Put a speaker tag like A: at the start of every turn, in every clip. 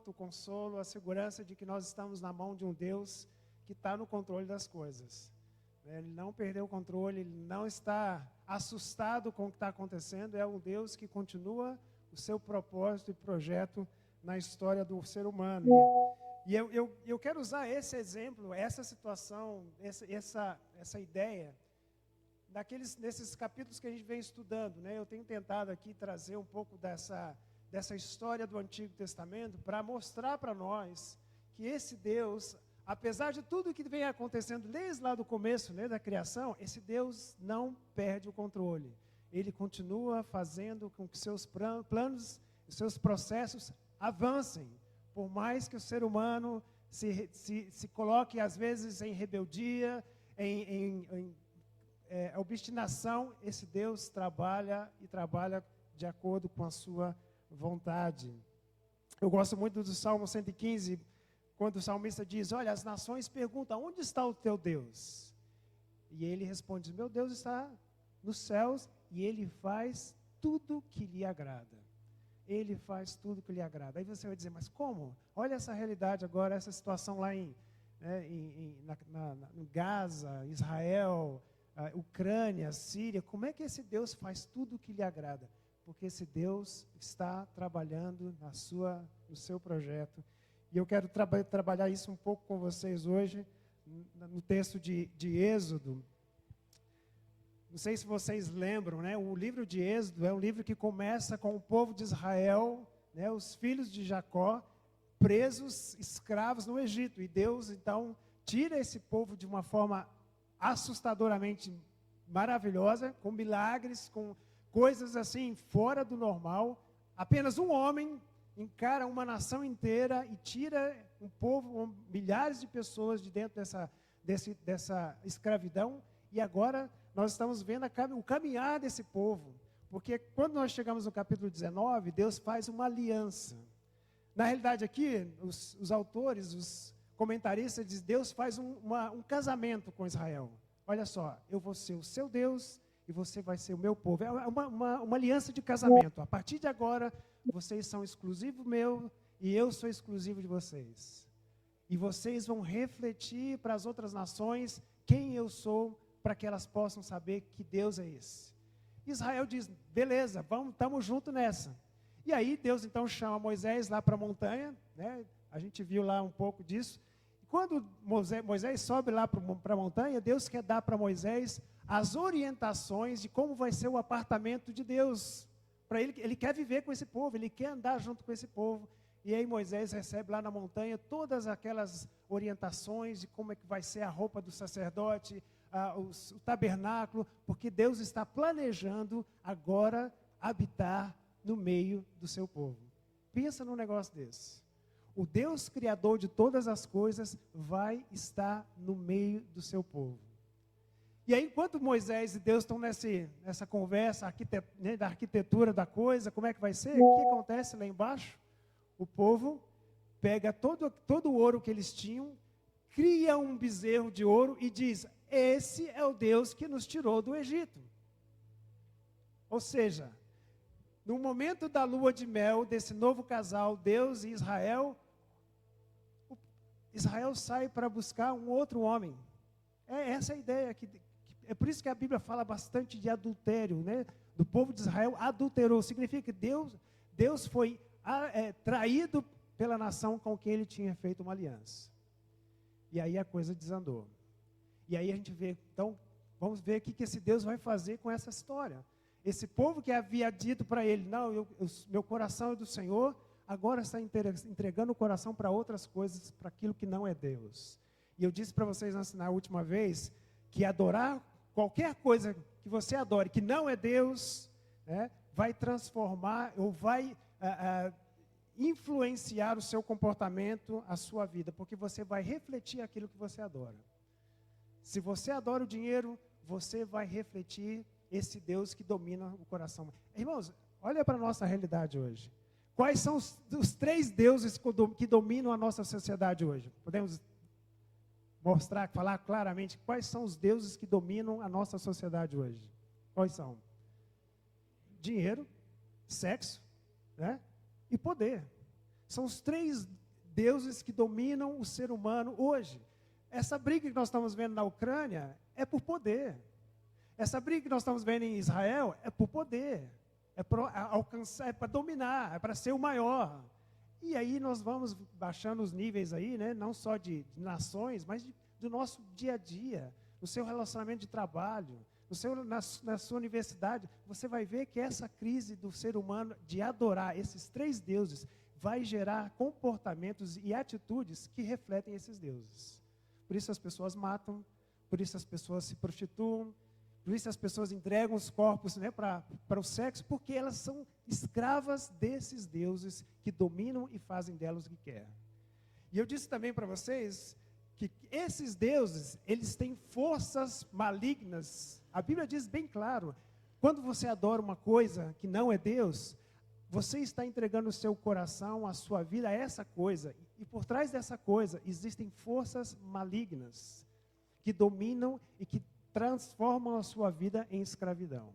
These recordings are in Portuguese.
A: conforto, o consolo, a segurança de que nós estamos na mão de um Deus que está no controle das coisas. Ele não perdeu o controle, ele não está assustado com o que está acontecendo, é um Deus que continua o seu propósito e projeto na história do ser humano. E eu quero usar esse exemplo, essa situação, essa ideia, nesses capítulos que a gente vem estudando, né? Eu tenho tentado aqui trazer um pouco dessa história do Antigo Testamento para mostrar para nós que esse Deus, apesar de tudo que vem acontecendo desde lá do começo, né, da criação, esse Deus não perde o controle. Ele continua fazendo com que seus planos, seus processos avancem, por mais que o ser humano se coloque às vezes em rebeldia, em obstinação, esse Deus trabalha de acordo com a sua vontade. Eu gosto muito do Salmo 115, quando o salmista diz, olha, as nações perguntam, onde está o teu Deus? E ele responde, meu Deus está nos céus e ele faz tudo que lhe agrada. Ele faz tudo que lhe agrada. Aí você vai dizer, mas como? Olha essa realidade agora, essa situação lá em Gaza, Israel, Ucrânia, Síria. Como é que esse Deus faz tudo o que lhe agrada? Porque esse Deus está trabalhando no seu projeto. E eu quero trabalhar isso um pouco com vocês hoje, no texto de Êxodo. Não sei se vocês lembram, né? O livro de Êxodo é um livro que começa com o povo de Israel, né? Os filhos de Jacó, presos, escravos no Egito. E Deus, então, tira esse povo de uma forma assustadoramente maravilhosa, com milagres, com coisas assim, fora do normal. Apenas um homem encara uma nação inteira e tira um povo, milhares de pessoas de dentro dessa escravidão. E agora nós estamos vendo o caminhar desse povo. Porque quando nós chegamos no capítulo 19, Deus faz uma aliança. Na realidade aqui, os autores, os comentaristas dizem, Deus faz um casamento com Israel. Olha só, eu vou ser o seu Deus e você vai ser o meu povo. É uma aliança de casamento. A partir de agora, vocês são exclusivo meu e eu sou exclusivo de vocês. E vocês vão refletir para as outras nações quem eu sou, para que elas possam saber que Deus é esse. Israel diz, beleza, estamos juntos nessa. E aí Deus então chama Moisés lá para a montanha, né? A gente viu lá um pouco disso. E quando Moisés sobe lá para a montanha, Deus quer dar para Moisés as orientações de como vai ser o apartamento de Deus. Para ele quer viver com esse povo, ele quer andar junto com esse povo. E aí Moisés recebe lá na montanha todas aquelas orientações de como é que vai ser a roupa do sacerdote, o tabernáculo, porque Deus está planejando agora habitar no meio do seu povo. Pensa num negócio desse. O Deus criador de todas as coisas vai estar no meio do seu povo. E aí, enquanto Moisés e Deus estão nessa conversa né, da arquitetura da coisa, como é que vai ser? O que acontece lá embaixo? O povo pega todo o ouro que eles tinham, cria um bezerro de ouro e diz, esse é o Deus que nos tirou do Egito. Ou seja, no momento da lua de mel desse novo casal, Deus e Israel, Israel sai para buscar um outro homem. É essa a ideia. É por isso que a Bíblia fala bastante de adultério, né? Do povo de Israel adulterou. Significa que Deus foi traído pela nação com quem ele tinha feito uma aliança. E aí a coisa desandou. E aí a gente vê, então, vamos ver o que esse Deus vai fazer com essa história. Esse povo que havia dito para ele, não, meu coração é do Senhor, agora está entregando o coração para outras coisas, para aquilo que não é Deus. E eu disse para vocês na última vez, que adorar qualquer coisa que você adore, que não é Deus, né, vai transformar, ou vai influenciar o seu comportamento, a sua vida, porque você vai refletir aquilo que você adora. Se você adora o dinheiro, você vai refletir esse Deus que domina o coração. Irmãos, olha para a nossa realidade hoje. Quais são os 3 deuses que dominam a nossa sociedade hoje? Podemos falar claramente quais são os deuses que dominam a nossa sociedade hoje? Quais são? Dinheiro, sexo, né? E poder. São os três deuses que dominam o ser humano hoje. Essa briga que nós estamos vendo na Ucrânia é por poder. Essa briga que nós estamos vendo em Israel é por poder. É para alcançar, é para dominar, é para ser o maior. E aí nós vamos baixando os níveis aí, né? Não só de nações, mas do nosso dia a dia, no seu relacionamento de trabalho, na sua universidade. Você vai ver que essa crise do ser humano de adorar esses três deuses vai gerar comportamentos e atitudes que refletem esses deuses. Por isso as pessoas matam, por isso as pessoas se prostituem, por isso as pessoas entregam os corpos, né, para o sexo, porque elas são escravas desses deuses que dominam e fazem delas o que querem. E eu disse também para vocês que esses deuses, eles têm forças malignas. A Bíblia diz bem claro, quando você adora uma coisa que não é Deus, você está entregando o seu coração, a sua vida a essa coisa. E por trás dessa coisa existem forças malignas que dominam e que transformam a sua vida em escravidão.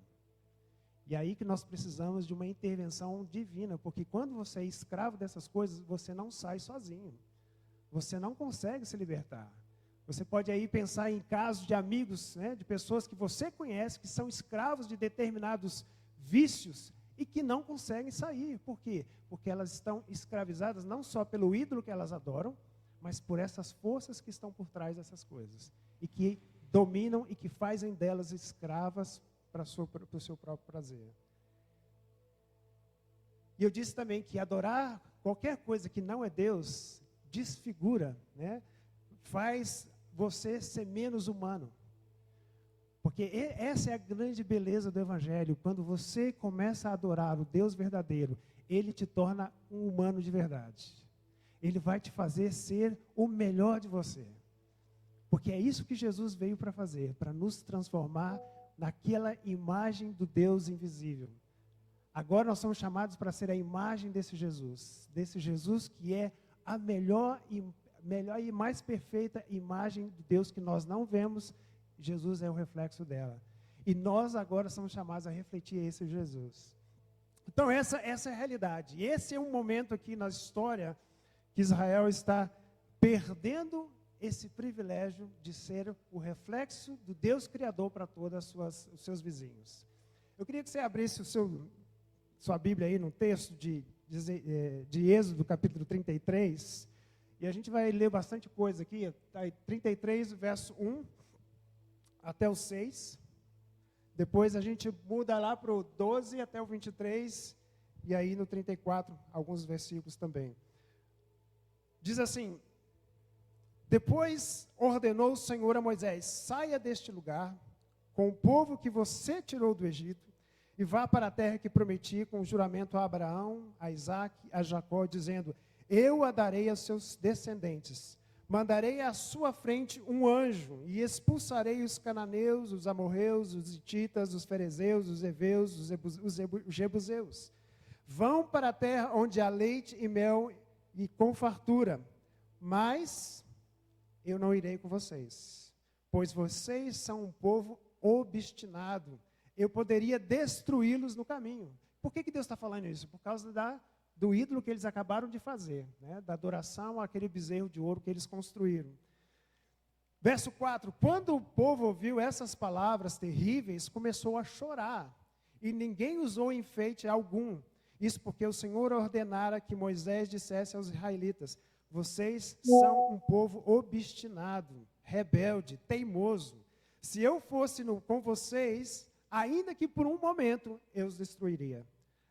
A: E aí que nós precisamos de uma intervenção divina, porque quando você é escravo dessas coisas, você não sai sozinho. Você não consegue se libertar. Você pode aí pensar em casos de amigos, né, de pessoas que você conhece, que são escravos de determinados vícios e que não conseguem sair. Por quê? Porque elas estão escravizadas não só pelo ídolo que elas adoram, mas por essas forças que estão por trás dessas coisas. E que dominam e que fazem delas escravas para o seu próprio prazer. E eu disse também que adorar qualquer coisa que não é Deus desfigura, né? Faz você ser menos humano. Porque essa é a grande beleza do Evangelho. Quando você começa a adorar o Deus verdadeiro, Ele te torna um humano de verdade. Ele vai te fazer ser o melhor de você. Porque é isso que Jesus veio para fazer, para nos transformar naquela imagem do Deus invisível. Agora nós somos chamados para ser a imagem desse Jesus que é a melhor e mais perfeita imagem de Deus que nós não vemos. Jesus é o reflexo dela. E nós agora somos chamados a refletir esse Jesus. Então essa é a realidade. E esse é um momento aqui na história que Israel está perdendo esse privilégio de ser o reflexo do Deus Criador para todos os seus vizinhos. Eu queria que você abrisse sua Bíblia aí no texto de Êxodo, capítulo 33, e a gente vai ler bastante coisa aqui, está aí 33, verso 1 até o 6, depois a gente muda lá para o 12 até o 23, e aí no 34, alguns versículos também. Diz assim: depois ordenou o Senhor a Moisés: saia deste lugar com o povo que você tirou do Egito e vá para a terra que prometi com juramento a Abraão, a Isaque, a Jacó, dizendo: eu a darei aos seus descendentes. Mandarei à sua frente um anjo e expulsarei os cananeus, os amorreus, os hititas, os ferezeus, os heveus, os jebuseus. Vão para a terra onde há leite e mel e com fartura, mas eu não irei com vocês, pois vocês são um povo obstinado. Eu poderia destruí-los no caminho. Por que Deus está falando isso? Por causa do ídolo que eles acabaram de fazer, né? Da adoração àquele bezerro de ouro que eles construíram. Verso 4, quando o povo ouviu essas palavras terríveis, começou a chorar, e ninguém usou enfeite algum. Isso porque o Senhor ordenara que Moisés dissesse aos israelitas: vocês são um povo obstinado, rebelde, teimoso. Se eu fosse com vocês, ainda que por um momento, eu os destruiria.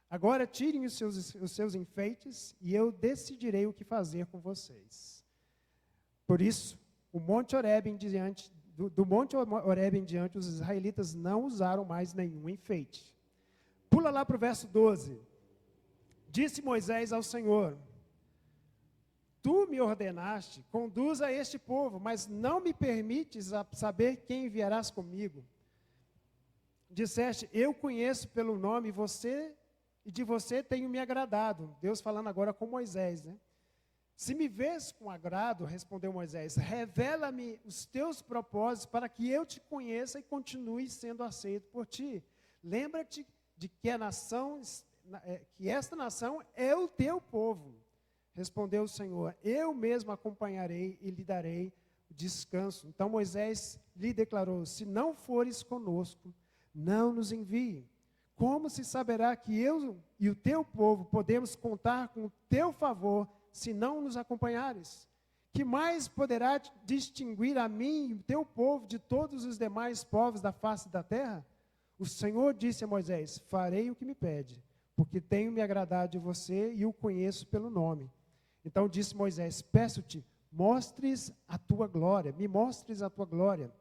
A: Agora tirem os seus enfeites e eu decidirei o que fazer com vocês. Por isso, do Monte Horebe em diante, os israelitas não usaram mais nenhum enfeite. Pula lá para o verso 12. Disse Moisés ao Senhor: tu me ordenaste, conduza este povo, mas não me permites saber quem enviarás comigo. Disseste: eu conheço pelo nome e de você tenho me agradado. Deus falando agora com Moisés, né? Se me vês com agrado, respondeu Moisés, revela-me os teus propósitos para que eu te conheça e continue sendo aceito por ti. Lembra-te de que esta nação é o teu povo. Respondeu o Senhor: eu mesmo acompanharei e lhe darei descanso. Então Moisés lhe declarou: se não fores conosco, não nos envie. Como se saberá que eu e o teu povo podemos contar com o teu favor se não nos acompanhares? Que mais poderá distinguir a mim e o teu povo de todos os demais povos da face da terra? O Senhor disse a Moisés: farei o que me pede, porque tenho me agradado de você e o conheço pelo nome. Então disse Moisés: peço-te, mostres a tua glória, me mostres a tua glória.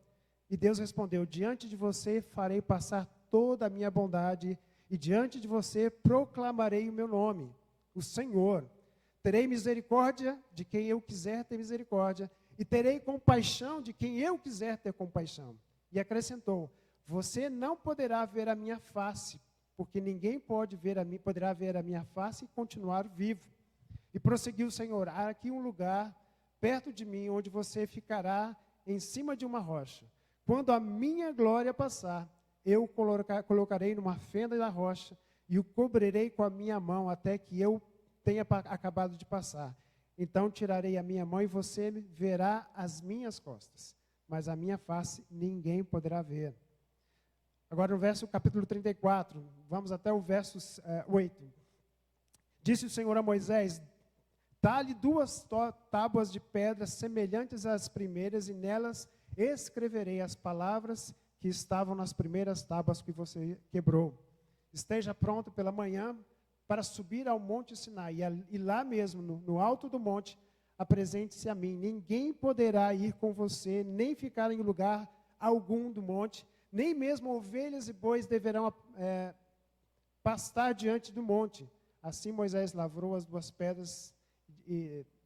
A: E Deus respondeu: diante de você farei passar toda a minha bondade, e diante de você proclamarei o meu nome, o Senhor. Terei misericórdia de quem eu quiser ter misericórdia, e terei compaixão de quem eu quiser ter compaixão. E acrescentou: você não poderá ver a minha face, porque ninguém poderá ver a minha face e continuar vivo. E prosseguiu o Senhor: há aqui um lugar perto de mim, onde você ficará em cima de uma rocha. Quando a minha glória passar, eu colocarei numa fenda da rocha e o cobrirei com a minha mão até que eu tenha acabado de passar. Então tirarei a minha mão e você verá as minhas costas, mas a minha face ninguém poderá ver. Agora no capítulo 34, vamos até o verso 8. Disse o Senhor a Moisés: dá-lhe 2 tábuas de pedra semelhantes às primeiras, e nelas escreverei as palavras que estavam nas primeiras tábuas que você quebrou. Esteja pronto pela manhã para subir ao monte Sinai, e lá mesmo, no alto do monte, apresente-se a mim. Ninguém poderá ir com você, nem ficar em lugar algum do monte, nem mesmo ovelhas e bois deverão pastar diante do monte. Assim Moisés lavrou as 2 pedras,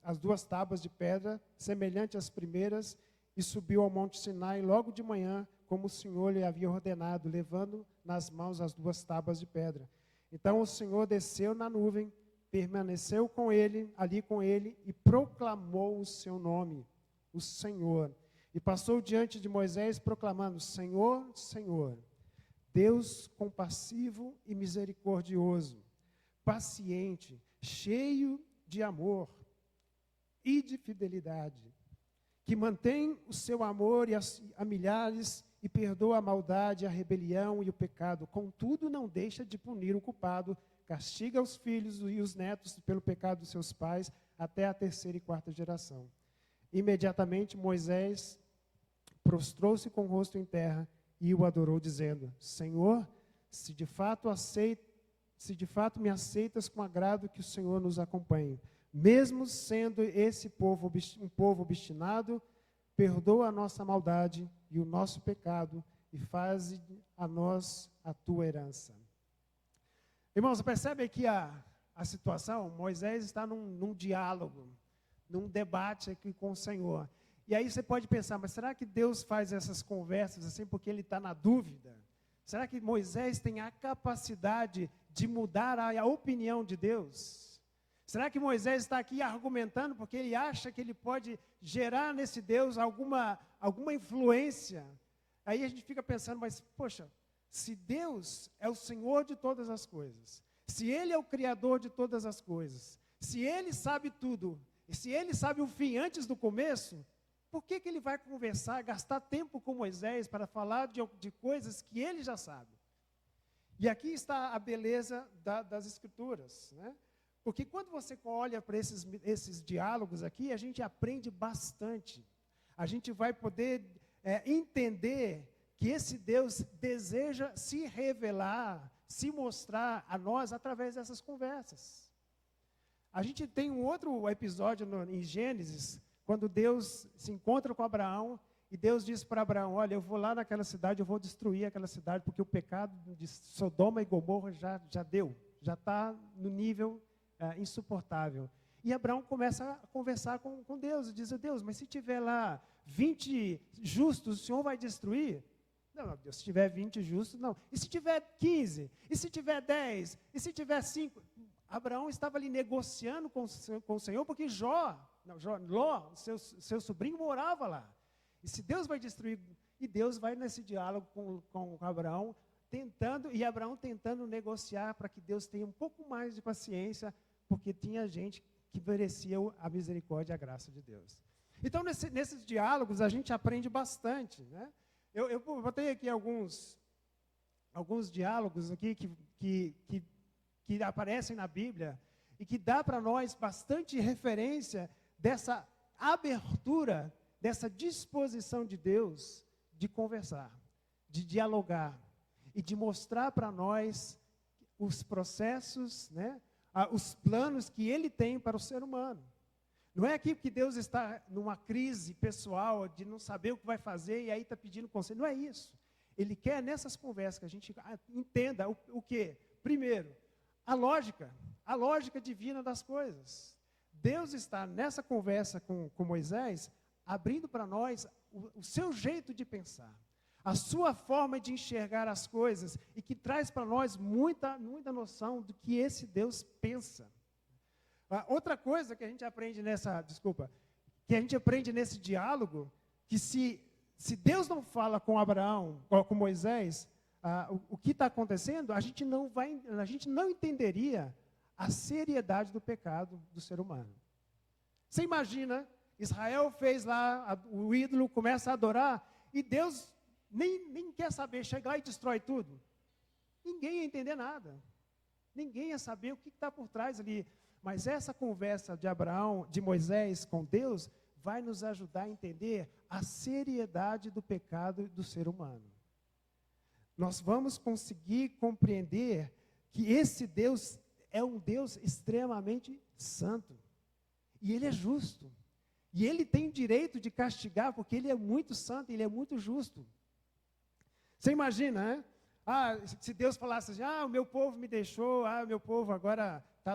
A: as 2 tábuas de pedra, semelhantes às primeiras, e subiu ao monte Sinai logo de manhã, como o Senhor lhe havia ordenado, levando nas mãos as 2 tábuas de pedra. Então o Senhor desceu na nuvem, permaneceu ali com ele, e proclamou o seu nome, o Senhor. E passou diante de Moisés, proclamando: Senhor, Senhor, Deus compassivo e misericordioso, paciente, cheio de amor e de fidelidade, que mantém o seu amor a milhares e perdoa a maldade, a rebelião e o pecado. Contudo, não deixa de punir o culpado, castiga os filhos e os netos pelo pecado dos seus pais, até a 3ª e 4ª geração. Imediatamente Moisés prostrou-se com o rosto em terra e o adorou, dizendo: Senhor, se de fato me aceitas com agrado, que o Senhor nos acompanhe. Mesmo sendo esse povo um povo obstinado, perdoa a nossa maldade e o nosso pecado, e faze a nós a tua herança. Irmãos, percebe aqui a situação? Moisés está num diálogo, num debate aqui com o Senhor. E aí você pode pensar: mas será que Deus faz essas conversas assim porque ele está na dúvida? Será que Moisés tem a capacidade de mudar a opinião de Deus? Será que Moisés está aqui argumentando porque ele acha que ele pode gerar nesse Deus alguma influência? Aí a gente fica pensando: mas poxa, se Deus é o Senhor de todas as coisas, se Ele é o Criador de todas as coisas, se Ele sabe tudo, e se Ele sabe o fim antes do começo, por que Ele vai conversar, gastar tempo com Moisés para falar de coisas que Ele já sabe? E aqui está a beleza das Escrituras, né? Porque quando você olha para esses diálogos aqui, a gente aprende bastante. A gente vai poder entender que esse Deus deseja se revelar, se mostrar a nós através dessas conversas. A gente tem um outro episódio em Gênesis, quando Deus se encontra com Abraão, e Deus diz para Abraão: olha, eu vou lá naquela cidade, eu vou destruir aquela cidade, porque o pecado de Sodoma e Gomorra já está no nível insuportável. E Abraão começa a conversar com Deus, e diz: Deus, mas se tiver lá 20 justos, o Senhor vai destruir? Não, Deus, se tiver 20 justos, não. E se tiver 15? E se tiver 10? E se tiver 5? Abraão estava ali negociando com o Senhor, porque Ló, seu sobrinho, morava lá. E se Deus vai destruir, e Deus vai nesse diálogo com Abraão, Abraão tentando negociar para que Deus tenha um pouco mais de paciência, porque tinha gente que merecia a misericórdia e a graça de Deus. Então, nesses diálogos, a gente aprende bastante, né? Eu botei aqui alguns diálogos aqui que aparecem na Bíblia e que dá para nós bastante referência dessa abertura, dessa disposição de Deus de conversar, de dialogar e de mostrar para nós os processos, né, os planos que Ele tem para o ser humano. Não é aqui que Deus está numa crise pessoal de não saber o que vai fazer e aí está pedindo conselho. Não é isso. Ele quer nessas conversas que a gente entenda o quê? Primeiro, a lógica divina das coisas. Deus está nessa conversa com Moisés, abrindo para nós o seu jeito de pensar, a sua forma de enxergar as coisas e que traz para nós muita noção do que esse Deus pensa. Outra coisa que a gente aprende nesse diálogo, que se Deus não fala com Abraão, ou com Moisés, o que está acontecendo, a gente não entenderia a seriedade do pecado do ser humano. Você imagina, Israel fez lá o ídolo, começa a adorar, e Deus nem quer saber, chega lá e destrói tudo. Ninguém ia entender nada. Ninguém ia saber o que está por trás ali. Mas essa conversa de Abraão, de Moisés com Deus, vai nos ajudar a entender a seriedade do pecado do ser humano. Nós vamos conseguir compreender que esse Deus é um Deus extremamente santo. E Ele é justo. E Ele tem direito de castigar, porque Ele é muito santo, Ele é muito justo. Você imagina, né? Se Deus falasse assim, o meu povo me deixou, o meu povo agora está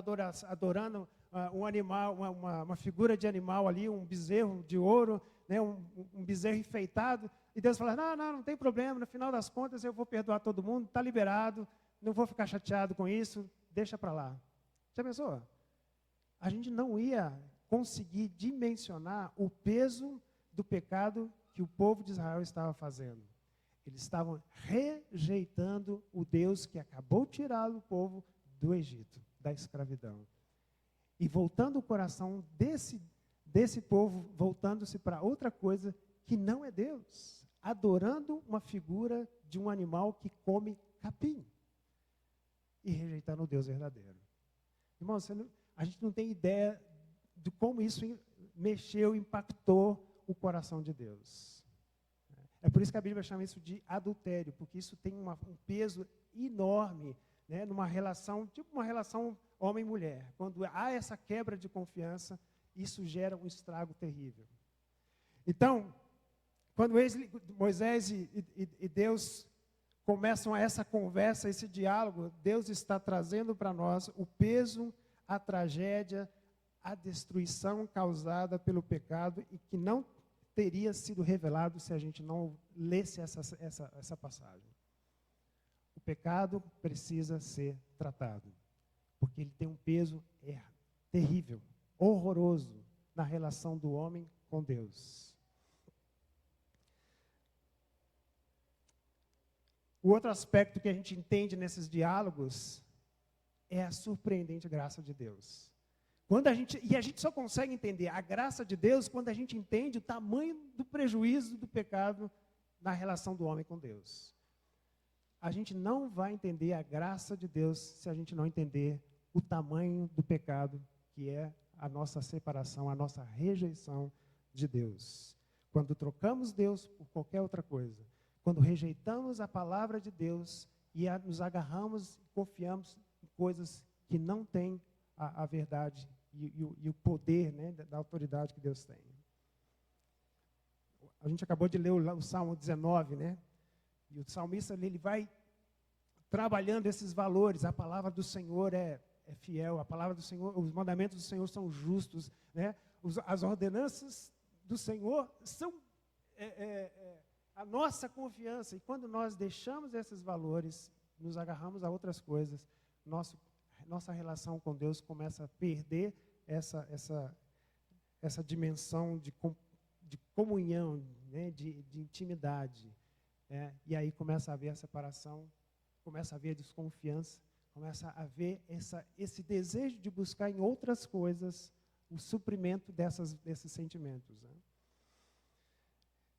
A: adorando um animal, uma figura de animal ali, um bezerro de ouro, né, um bezerro enfeitado, e Deus fala, não tem problema, no final das contas eu vou perdoar todo mundo, está liberado, não vou ficar chateado com isso, deixa para lá. Já pensou? A gente não ia conseguir dimensionar o peso do pecado que o povo de Israel estava fazendo. Eles estavam rejeitando o Deus que acabou de tirar o povo do Egito, da escravidão. E voltando o coração desse povo, voltando-se para outra coisa que não é Deus, adorando uma figura de um animal que come capim e rejeitando o Deus verdadeiro. Irmão, a gente não tem ideia de como isso mexeu, impactou o coração de Deus. É por isso que a Bíblia chama isso de adultério, porque isso tem um peso enorme, né, numa relação, tipo uma relação homem-mulher. Quando há essa quebra de confiança, isso gera um estrago terrível. Então, quando Moisés e Deus começam essa conversa, esse diálogo, Deus está trazendo para nós o peso, a tragédia, a destruição causada pelo pecado e que não teria sido revelado se a gente não lesse essa passagem. O pecado precisa ser tratado, porque ele tem um peso terrível, horroroso na relação do homem com Deus. O outro aspecto que a gente entende nesses diálogos é a surpreendente graça de Deus. E a gente só consegue entender a graça de Deus quando a gente entende o tamanho do prejuízo do pecado na relação do homem com Deus. A gente não vai entender a graça de Deus se a gente não entender o tamanho do pecado, que é a nossa separação, a nossa rejeição de Deus. Quando trocamos Deus por qualquer outra coisa, quando rejeitamos a palavra de Deus e nos agarramos e confiamos em coisas que não têm a verdade e o poder, né, da autoridade que Deus tem. A gente acabou de ler o Salmo 19, né? E o salmista ele vai trabalhando esses valores. A palavra do Senhor é fiel, a palavra do Senhor, os mandamentos do Senhor são justos, né? As ordenanças do Senhor são a nossa confiança. E quando nós deixamos esses valores, nos agarramos a outras coisas, nossa relação com Deus começa a perder essa dimensão de comunhão, né, de intimidade. E aí começa a haver a separação, começa a haver a desconfiança, começa a haver esse desejo de buscar em outras coisas o suprimento desses sentimentos. Né?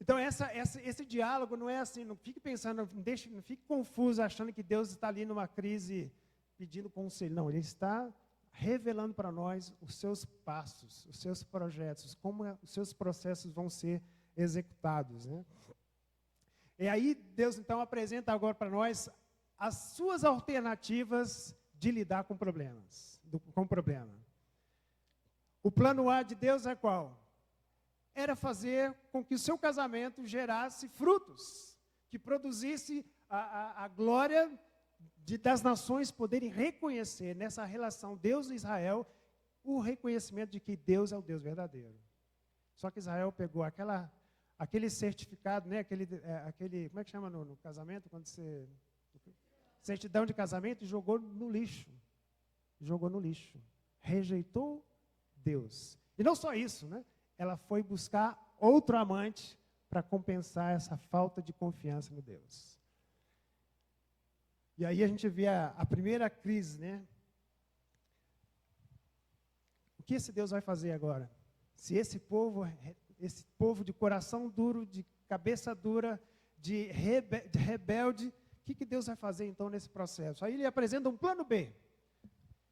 A: Então, esse diálogo não é assim, não fique pensando, não fique confuso achando que Deus está ali numa crise pedindo conselho. Não, Ele está revelando para nós os seus passos, os seus projetos, como os seus processos vão ser executados. Né? E aí Deus então apresenta agora para nós as suas alternativas de lidar com problemas, com o problema. O plano A de Deus é qual? Era fazer com que o seu casamento gerasse frutos, que produzisse a glória das nações poderem reconhecer nessa relação Deus e Israel o reconhecimento de que Deus é o Deus verdadeiro. Só que Israel pegou aquele certificado, né, aquele como é que chama no casamento? Quando você... certidão de casamento e jogou no lixo. Jogou no lixo. Rejeitou Deus. E não só isso, né? Ela foi buscar outro amante para compensar essa falta de confiança no Deus. E aí a gente vê a primeira crise, né? O que esse Deus vai fazer agora? Se esse povo de coração duro, de cabeça dura, de rebelde, o que Deus vai fazer então nesse processo? Aí ele apresenta um plano B.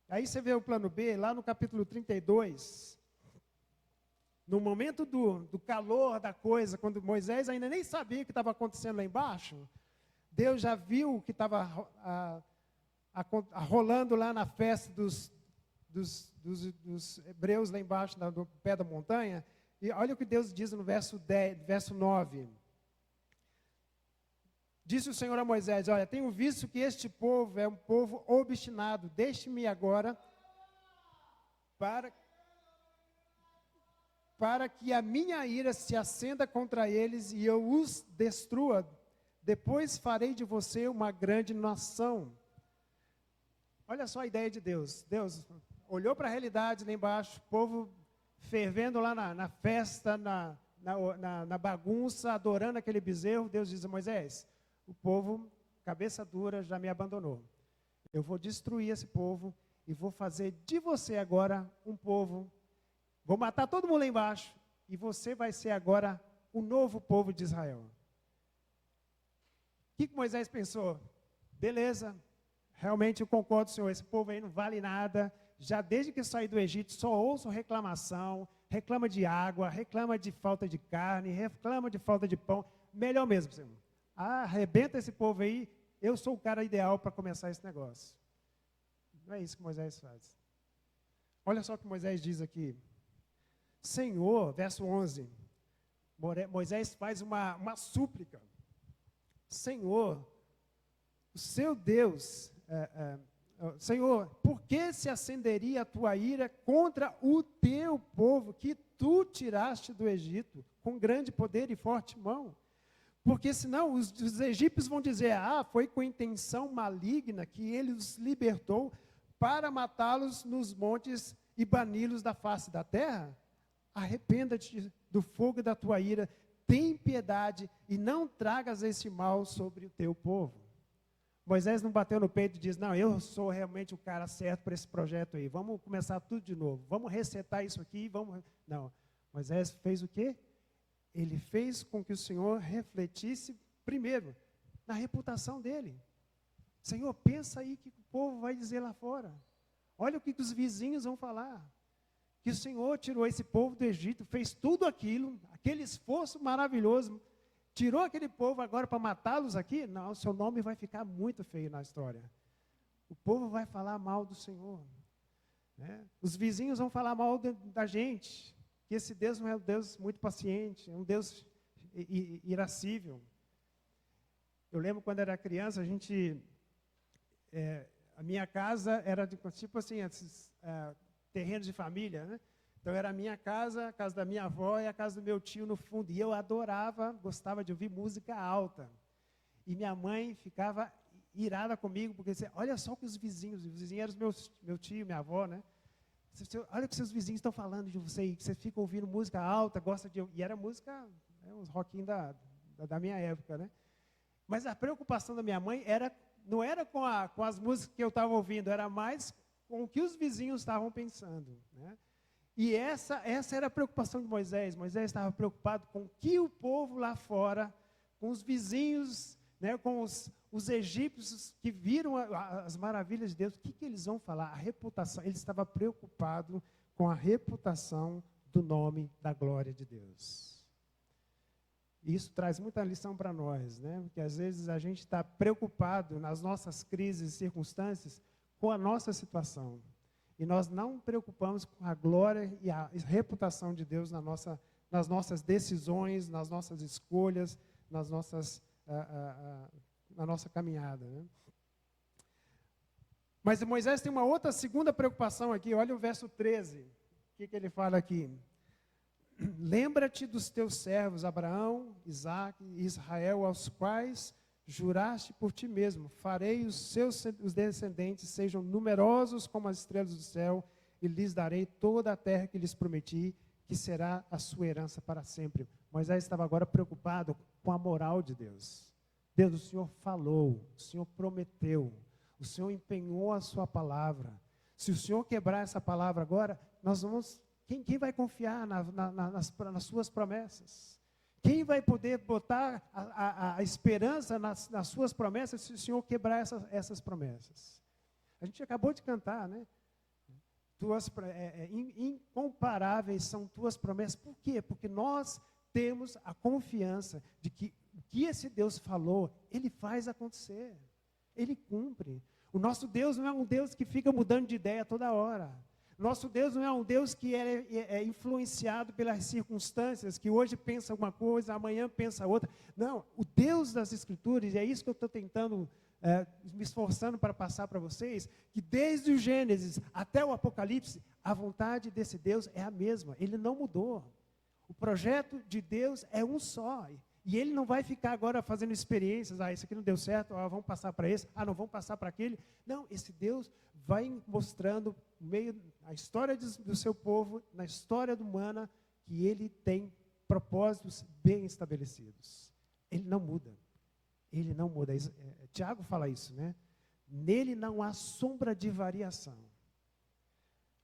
A: Aí você vê o plano B lá no capítulo 32, no momento do calor da coisa, quando Moisés ainda nem sabia o que estava acontecendo lá embaixo, Deus já viu o que estava rolando lá na festa dos hebreus lá embaixo, no pé da montanha, e olha o que Deus diz no verso 9. Disse o Senhor a Moisés, olha, tenho visto que este povo é um povo obstinado, deixe-me agora para que a minha ira se acenda contra eles e eu os destrua. Depois farei de você uma grande nação. Olha só a ideia de Deus. Deus olhou para a realidade lá embaixo, o povo fervendo lá na festa, na bagunça, adorando aquele bezerro. Deus diz a Moisés, o povo, cabeça dura, já me abandonou. Eu vou destruir esse povo e vou fazer de você agora um povo. Vou matar todo mundo lá embaixo e você vai ser agora o novo povo de Israel. O que Moisés pensou? Beleza, realmente eu concordo, Senhor, esse povo aí não vale nada. Já desde que eu saí do Egito, só ouço reclamação, reclama de água, reclama de falta de carne, reclama de falta de pão. Melhor mesmo, Senhor. Arrebenta esse povo aí, eu sou o cara ideal para começar esse negócio. Não é isso que Moisés faz. Olha só o que Moisés diz aqui. Senhor, verso 11, Moisés faz uma súplica. Senhor, o seu Deus, Senhor, por que se acenderia a tua ira contra o teu povo que tu tiraste do Egito com grande poder e forte mão? Porque senão os egípcios vão dizer, foi com intenção maligna que ele os libertou para matá-los nos montes e bani-los da face da terra? Arrependa-te do fogo da tua ira, tem piedade e não tragas esse mal sobre o teu povo. Moisés não bateu no peito e diz, não, eu sou realmente o cara certo para esse projeto aí, vamos começar tudo de novo, vamos resetar isso aqui, vamos... Não, Moisés fez o quê? Ele fez com que o Senhor refletisse, primeiro, na reputação dele. Senhor, pensa aí o que o povo vai dizer lá fora. Olha o que os vizinhos vão falar. Que o Senhor tirou esse povo do Egito, fez tudo aquilo, aquele esforço maravilhoso, tirou aquele povo agora para matá-los aqui? Não, o seu nome vai ficar muito feio na história. O povo vai falar mal do Senhor. Né? Os vizinhos vão falar mal da gente. Que esse Deus não é um Deus muito paciente, é um Deus irascível. Eu lembro quando era criança, a minha casa era tipo assim, esses terrenos de família, né? Então era a minha casa, a casa da minha avó e a casa do meu tio no fundo. E eu gostava de ouvir música alta. E minha mãe ficava irada comigo, porque olha só o que os vizinhos eram meu tio, minha avó, né? Olha o que seus vizinhos estão falando de você, e que você fica ouvindo música alta, gosta de... E era música, uns rockinhos da minha época, né? Mas a preocupação da minha mãe não era com as músicas que eu estava ouvindo, era mais com o que os vizinhos estavam pensando, né? E essa era a preocupação de Moisés. Moisés estava preocupado com que o povo lá fora, com os vizinhos, né, com os egípcios que viram as maravilhas de Deus, o que eles vão falar? A reputação. Ele estava preocupado com a reputação do nome da glória de Deus. Isso traz muita lição para nós, né? Porque às vezes a gente está preocupado nas nossas crises e circunstâncias com a nossa situação. E nós não preocupamos com a glória e a reputação de Deus nas nossas decisões, nas nossas escolhas, na nossa caminhada, né? Mas Moisés tem uma outra segunda preocupação aqui. Olha o verso 13. O que ele fala aqui? Lembra-te dos teus servos, Abraão, Isaque e Israel, aos quais juraste por ti mesmo. Farei os descendentes sejam numerosos como as estrelas do céu, e lhes darei toda a terra que lhes prometi, que será a sua herança para sempre. Moisés estava agora preocupado com a moral de Deus. Deus, o Senhor falou, o Senhor prometeu, o Senhor empenhou a sua palavra. Se o Senhor quebrar essa palavra agora, nós vamos... Quem vai confiar nas suas promessas? Quem vai poder botar a esperança nas suas promessas se o Senhor quebrar essas promessas? A gente acabou de cantar, né? Incomparáveis são tuas promessas. Por quê? Porque nós temos a confiança de que o que esse Deus falou, Ele faz acontecer. Ele cumpre. O nosso Deus não é um Deus que fica mudando de ideia toda hora. Nosso Deus não é um Deus que é influenciado pelas circunstâncias, que hoje pensa uma coisa, amanhã pensa outra. Não, o Deus das Escrituras, e é isso que eu estou tentando, me esforçando para passar para vocês, que desde o Gênesis até o Apocalipse, a vontade desse Deus é a mesma, Ele não mudou. O projeto de Deus é um só, e Ele não vai ficar agora fazendo experiências, esse aqui não deu certo, vamos passar para esse, não, vamos passar para aquele. Não, esse Deus vai mostrando, no meio da história do seu povo, na história humana, que Ele tem propósitos bem estabelecidos. Ele não muda. Ele não muda. Tiago fala isso, né? Nele não há sombra de variação.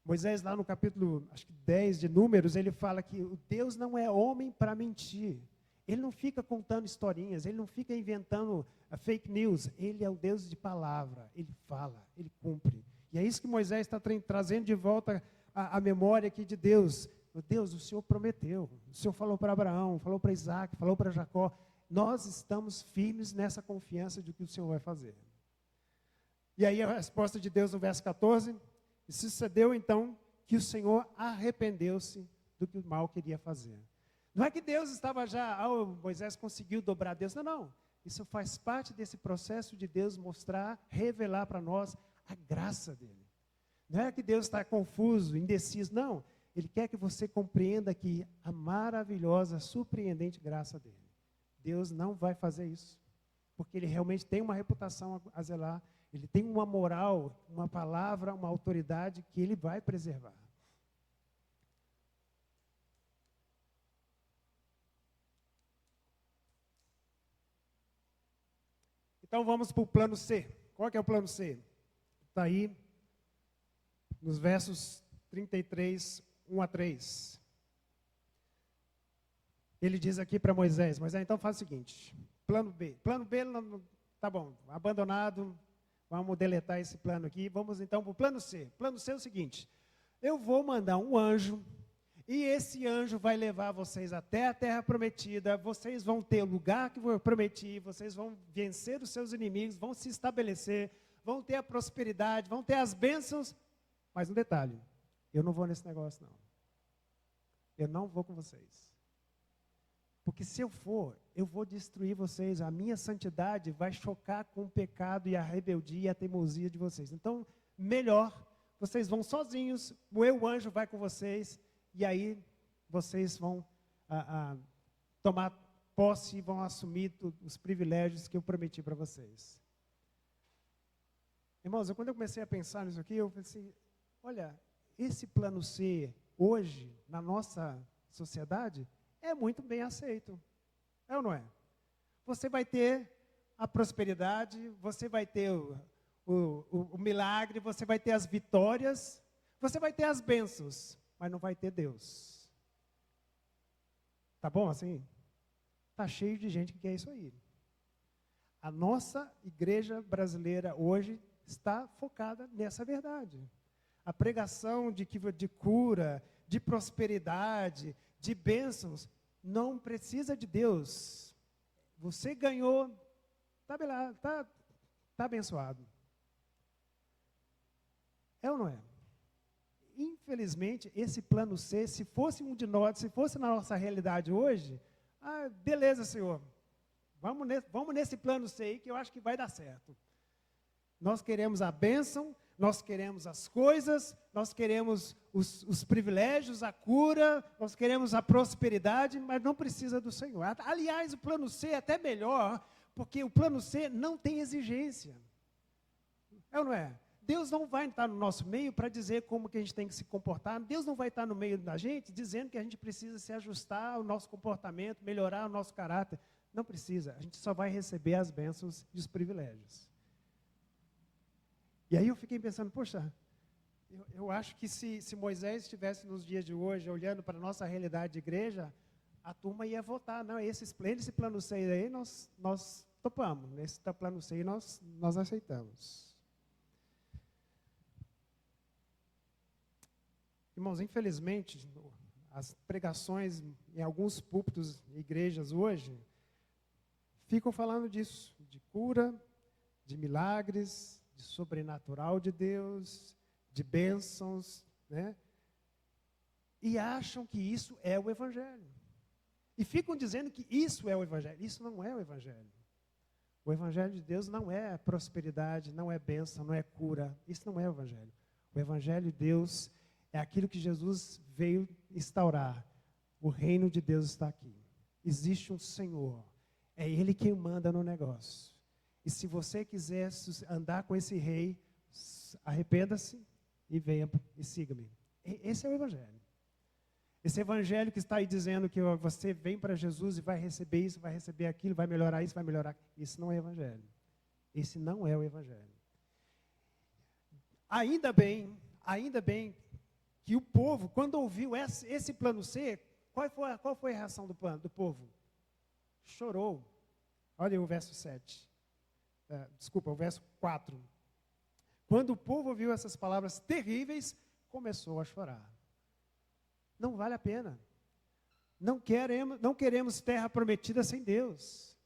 A: Moisés, lá no capítulo, acho que 10 de Números, ele fala que o Deus não é homem para mentir. Ele não fica contando historinhas, ele não fica inventando fake news. Ele é o Deus de palavra, ele fala, ele cumpre. E é isso que Moisés está trazendo de volta a memória aqui de Deus. Deus, o Senhor prometeu, o Senhor falou para Abraão, falou para Isaac, falou para Jacó. Nós estamos firmes nessa confiança de que o Senhor vai fazer. E aí a resposta de Deus no verso 14, e sucedeu então que o Senhor arrependeu-se do que o mal queria fazer. Não é que Deus estava já, Moisés conseguiu dobrar Deus. Não. Isso faz parte desse processo de Deus mostrar, revelar para nós a graça dele. Não é que Deus está confuso, indeciso. Não. Ele quer que você compreenda aqui a maravilhosa, surpreendente graça dele. Deus não vai fazer isso. Porque ele realmente tem uma reputação a zelar. Ele tem uma moral, uma palavra, uma autoridade que ele vai preservar. Então vamos para o plano C. Qual que é o plano C? Está aí nos versos 33, 1 a 3. Ele diz aqui para Moisés, então faz o seguinte, plano B. Plano B, tá bom, abandonado, vamos deletar esse plano aqui, vamos então para o plano C. Plano C é o seguinte, eu vou mandar um anjo, e esse anjo vai levar vocês até a terra prometida, vocês vão ter o lugar que eu prometi, vocês vão vencer os seus inimigos, vão se estabelecer, vão ter a prosperidade, vão ter as bênçãos, mas um detalhe, eu não vou nesse negócio não. Eu não vou com vocês. Porque se eu for, eu vou destruir vocês, a minha santidade vai chocar com o pecado e a rebeldia e a teimosia de vocês. Então, melhor, vocês vão sozinhos, o meu anjo vai com vocês, e aí vocês vão tomar posse e vão assumir os privilégios que eu prometi para vocês. Irmãos, quando eu comecei a pensar nisso aqui, eu pensei, olha, esse plano C, hoje, na nossa sociedade, é muito bem aceito. É ou não é? Você vai ter a prosperidade, você vai ter o milagre, você vai ter as vitórias, você vai ter as bênçãos. mas não vai ter Deus. Tá bom assim? Tá cheio de gente que quer isso aí. A nossa igreja brasileira hoje está focada nessa verdade. A pregação de cura, de prosperidade, de bênçãos, não precisa de Deus. Você ganhou, tá abençoado. É ou não é? Infelizmente, esse plano C, se fosse um de nós, se fosse na nossa realidade hoje, beleza, Senhor, vamos nesse plano C aí que eu acho que vai dar certo. Nós queremos a bênção, nós queremos as coisas, nós queremos os privilégios, a cura, nós queremos a prosperidade, mas não precisa do Senhor. Aliás, o plano C é até melhor, porque o plano C não tem exigência. É ou não é? Deus não vai estar no nosso meio para dizer como que a gente tem que se comportar. Deus não vai estar no meio da gente dizendo que a gente precisa se ajustar ao nosso comportamento, melhorar o nosso caráter. Não precisa. A gente só vai receber as bênçãos e os privilégios. E aí eu fiquei pensando, poxa, eu acho que se Moisés estivesse nos dias de hoje, olhando para a nossa realidade de igreja, a turma ia votar. Não, esse plano C aí nós topamos. Nesse plano C nós aceitamos. Irmãos, infelizmente, as pregações em alguns púlpitos e igrejas hoje ficam falando disso, de cura, de milagres, de sobrenatural de Deus, de bênçãos, né? E acham que isso é o Evangelho. E ficam dizendo que isso é o Evangelho. Isso não é o Evangelho. O Evangelho de Deus não é prosperidade, não é bênção, não é cura. Isso não é o Evangelho. O Evangelho de Deus é aquilo que Jesus veio instaurar. O reino de Deus está aqui. Existe um Senhor. É Ele quem manda no negócio. E se você quiser andar com esse rei, arrependa-se e venha e siga-me. Esse é o Evangelho. Esse Evangelho que está aí dizendo que você vem para Jesus e vai receber isso, vai receber aquilo, vai melhorar isso, vai melhorar. Isso não é Evangelho. Esse não é o Evangelho. Ainda bem que o povo, quando ouviu esse plano C, qual foi a reação do povo? Chorou. Olha o verso 7. O verso 4. Quando o povo ouviu essas palavras terríveis, começou a chorar. Não vale a pena. Não queremos terra prometida sem Deus.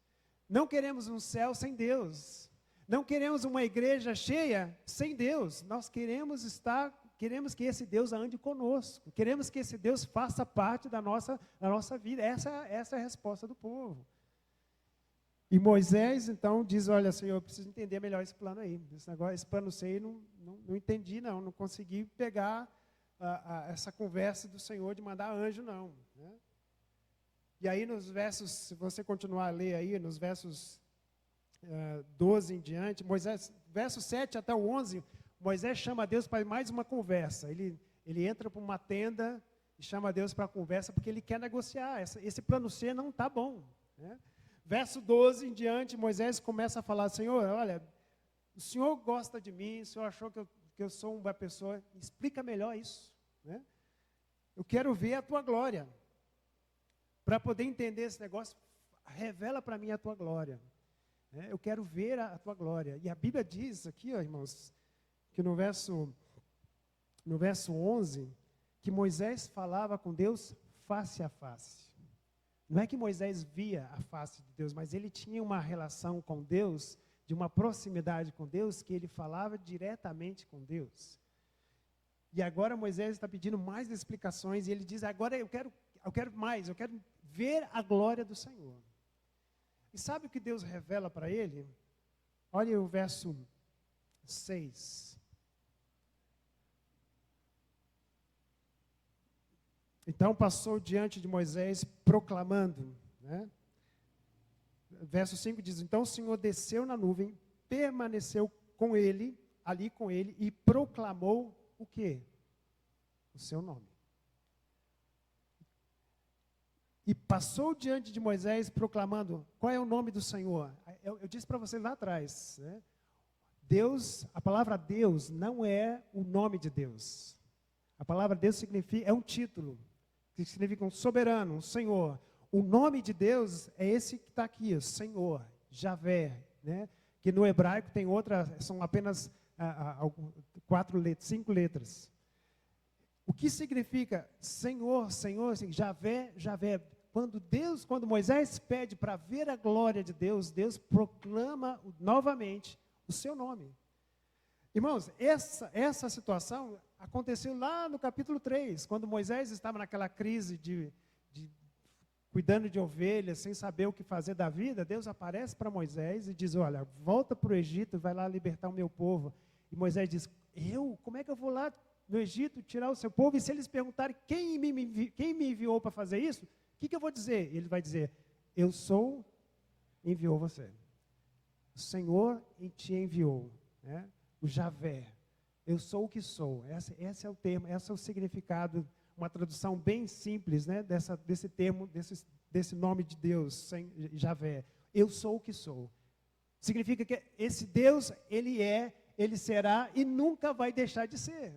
A: Não queremos um céu sem Deus. Não queremos uma igreja cheia sem Deus. Nós queremos que esse Deus ande conosco. Queremos que esse Deus faça parte da nossa vida. Essa é a resposta do povo. E Moisés, então, diz, olha, Senhor, eu preciso entender melhor esse plano aí. Esse plano C, não entendi, não consegui pegar essa conversa do Senhor de mandar anjo, não. Né? E aí, nos versos, se você continuar a ler aí, nos versos 12 em diante, verso 7 até o 11, Moisés chama Deus para mais uma conversa. Ele entra para uma tenda e chama Deus para a conversa porque ele quer negociar. Esse plano C não está bom, né? Verso 12 em diante, Moisés começa a falar, Senhor, olha, o Senhor gosta de mim, o Senhor achou que eu sou uma pessoa, explica melhor isso. Né? Eu quero ver a tua glória. Para poder entender esse negócio, revela para mim a tua glória. Né? Eu quero ver a tua glória. E a Bíblia diz aqui, ó, irmãos, que no verso 11, que Moisés falava com Deus face a face. Não é que Moisés via a face de Deus, mas ele tinha uma relação com Deus, de uma proximidade com Deus, que ele falava diretamente com Deus. E agora Moisés está pedindo mais explicações, e ele diz, agora eu quero mais, eu quero ver a glória do Senhor. E sabe o que Deus revela para ele? Olha o verso 6. Então passou diante de Moisés proclamando, né? Verso 5 diz, então o Senhor desceu na nuvem, permaneceu ali com ele, e proclamou o quê? O seu nome. E passou diante de Moisés proclamando, qual é o nome do Senhor? Eu disse para vocês lá atrás, né? Deus, a palavra Deus não é o nome de Deus. A palavra Deus significa, é um título, que significa um soberano, um Senhor. O nome de Deus é esse que está aqui, o Senhor, Javé, né? Que no hebraico tem outra, são apenas 5 letras. O que significa Senhor, Senhor, assim, Javé, Javé? Quando Moisés pede para ver a glória de Deus, Deus proclama novamente o seu nome. Irmãos, essa situação aconteceu lá no capítulo 3, quando Moisés estava naquela crise de cuidando de ovelhas, sem saber o que fazer da vida. Deus aparece para Moisés e diz, olha, volta para o Egito e vai lá libertar o meu povo. E Moisés diz, como é que eu vou lá no Egito tirar o seu povo? E se eles perguntarem quem me enviou para fazer isso, o que eu vou dizer? Ele vai dizer, eu sou, enviou você. O Senhor te enviou, né? O Javé, eu sou o que sou. Esse é o termo, esse é o significado, uma tradução bem simples, né? Desse termo, desse nome de Deus, Javé. Eu sou o que sou. Significa que esse Deus, ele será e nunca vai deixar de ser.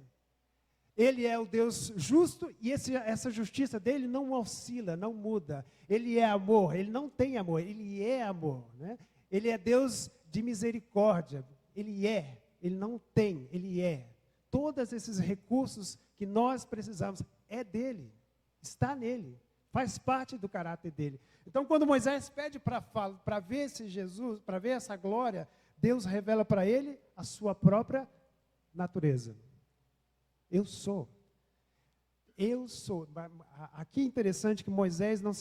A: Ele é o Deus justo e essa justiça dele não oscila, não muda. Ele é amor, ele não tem amor, ele é amor, né? Ele é Deus de misericórdia, ele não tem, ele é. Todos esses recursos que nós precisamos é dele, está nele, faz parte do caráter dele. Então, quando Moisés pede para ver esse Jesus, para ver essa glória, Deus revela para ele a sua própria natureza. Eu sou. Aqui é interessante que Moisés não